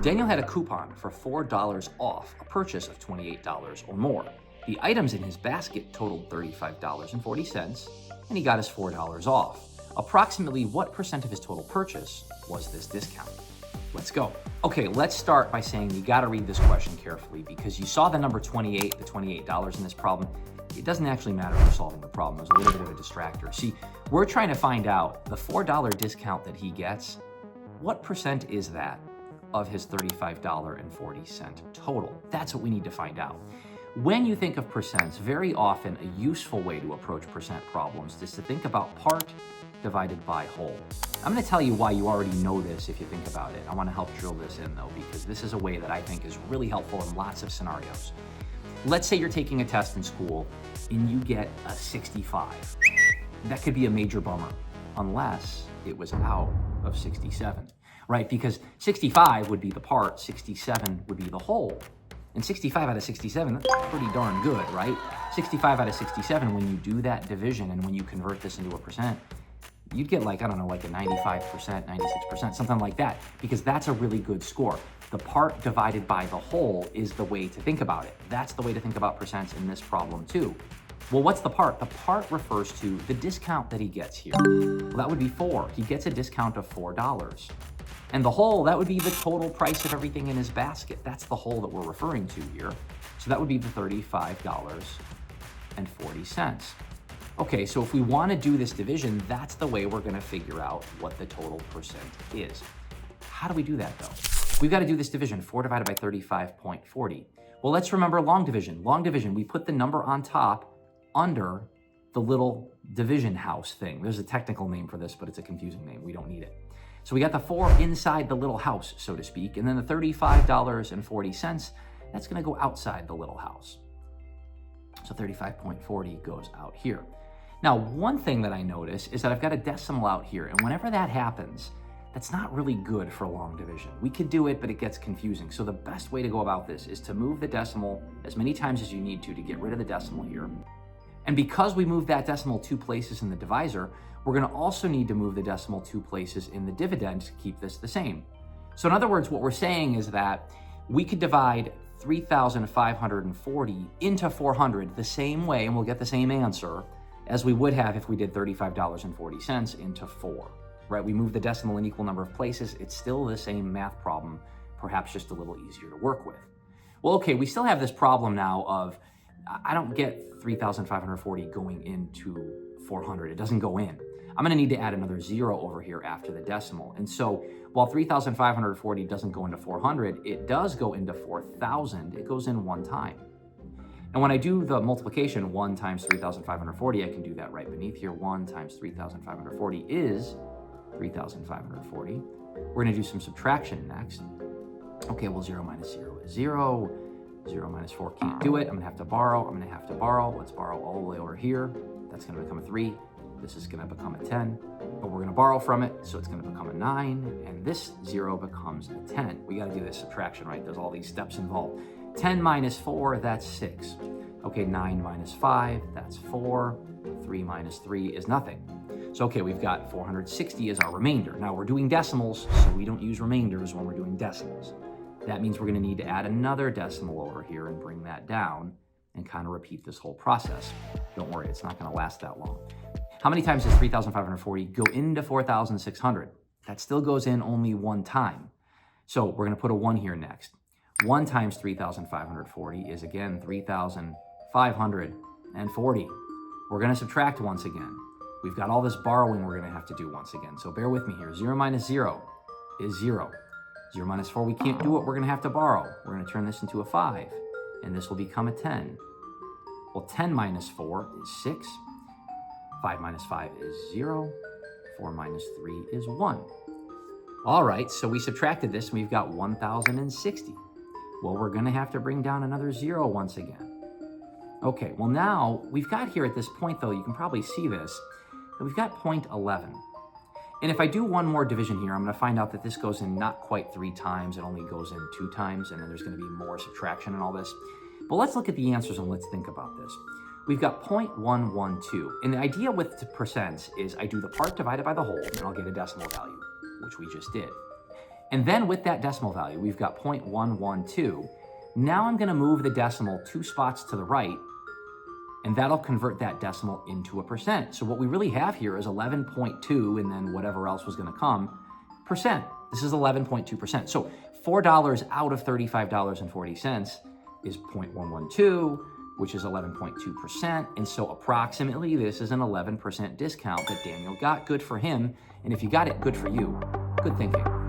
Daniel had a coupon for $4 off a purchase of $28 or more. The items in his basket totaled $35.40, and he got his $4 off. Approximately what percent of his total purchase was this discount? Let's go. Okay, let's start by saying you gotta read this question carefully because you saw the number 28, the $28 in this problem. It doesn't actually matter for solving the problem. There's a little bit of a distractor. See, we're trying to find out the $4 discount that he gets, what percent is that of his $35.40 total? That's what we need to find out. When you think of percents, very often a useful way to approach percent problems is to think about part divided by whole. I'm going to tell you why you already know this if you think about it. I want to help drill this in though, because this is a way that I think is really helpful in lots of scenarios. Let's say you're taking a test in school and you get a 65. That could be a major bummer, unless it was out of 67, right? Because 65 would be the part, 67 would be the whole. And 65 out of 67, that's pretty darn good, right? 65 out of 67, when you do that division and when you convert this into a percent, you'd get like, I don't know, like a 95%, 96%, something like that, because that's a really good score. The part divided by the whole is the way to think about it. That's the way to think about percents in this problem too. Well, what's the part? The part refers to the discount that he gets here. Well, that would be 4. He gets a discount of $4. And the whole, that would be the total price of everything in his basket. That's the whole that we're referring to here. So that would be the $35.40. Okay, so if we want to do this division, that's the way we're going to figure out what the total percent is. How do we do that though? We've got to do this division, 4 divided by 35.40. Well, let's remember long division. Long division, we put the number on top under the little division house thing. There's a technical name for this, but it's a confusing name. We don't need it. So we got the 4 inside the little house, so to speak, and then the $35.40, that's going to go outside the little house. So 35.40 goes out here. Now, one thing that I notice is that I've got a decimal out here, and whenever that happens, that's not really good for long division. We could do it, but it gets confusing. So the best way to go about this is to move the decimal as many times as you need to get rid of the decimal here. And because we moved that decimal 2 places in the divisor, we're going to also need to move the decimal 2 places in the dividend to keep this the same. So in other words, what we're saying is that we could divide 3,540 into 400 the same way, and we'll get the same answer as we would have if we did $35.40 into 4, right? We move the decimal an equal number of places. It's still the same math problem, perhaps just a little easier to work with. Well, okay, we still have this problem now of, I don't get 3,540 going into 400. It doesn't go in. I'm going to need to add another 0 over here after the decimal. And so while 3,540 doesn't go into 400, it does go into 4,000. It goes in one time. And when I do the multiplication, 1 times 3,540, I can do that right beneath here. 1 times 3,540 is 3,540. We're going to do some subtraction next. Okay, well, 0 minus 0 is 0. 0 minus 4 can't do it. I'm going to have to borrow. I'm going to have to borrow. Let's borrow all the way over here. That's going to become a 3. This is going to become a 10. But we're going to borrow from it, so it's going to become a 9. And this 0 becomes a 10. We got to do this subtraction, right? There's all these steps involved. 10 minus 4, that's 6. Okay, 9 minus 5, that's 4. 3 minus 3 is nothing. So, okay, we've got 460 as our remainder. Now, we're doing decimals, so we don't use remainders when we're doing decimals. That means we're going to need to add another decimal over here and bring that down and kind of repeat this whole process. Don't worry, it's not going to last that long. How many times does 3,540 go into 4,600? That still goes in only one time. So we're going to put a 1 here next. 1 times 3,540 is, again, 3,540. We're going to subtract once again. We've got all this borrowing we're going to have to do once again. So bear with me here. 0 minus 0 is 0. 0 minus 4, we can't do it. We're going to have to borrow. We're going to turn this into a 5, and this will become a 10. Well, 10 minus 4 is 6. 5 minus 5 is 0. 4 minus 3 is 1. All right, so we subtracted this, and we've got 1,060. Well, we're going to have to bring down another 0 once again. Okay, well now, we've got here at this point, though, you can probably see this, that we've got 0.11. And if I do one more division here, I'm going to find out that this goes in not quite 3 times. It only goes in 2 times, and then there's going to be more subtraction and all this. But let's look at the answers and let's think about this. We've got 0.112. And the idea with the percents is I do the part divided by the whole, and I'll get a decimal value, which we just did. And then with that decimal value, we've got 0.112. Now I'm going to move the decimal 2 spots to the right, and that'll convert that decimal into a percent. So what we really have here is 11.2, and then whatever else was going to come, percent. This is 11.2%. So $4 out of $35.40 is 0.112, which is 11.2%. And so approximately this is an 11% discount that Daniel got. Good for him. And if you got it, good for you. Good thinking.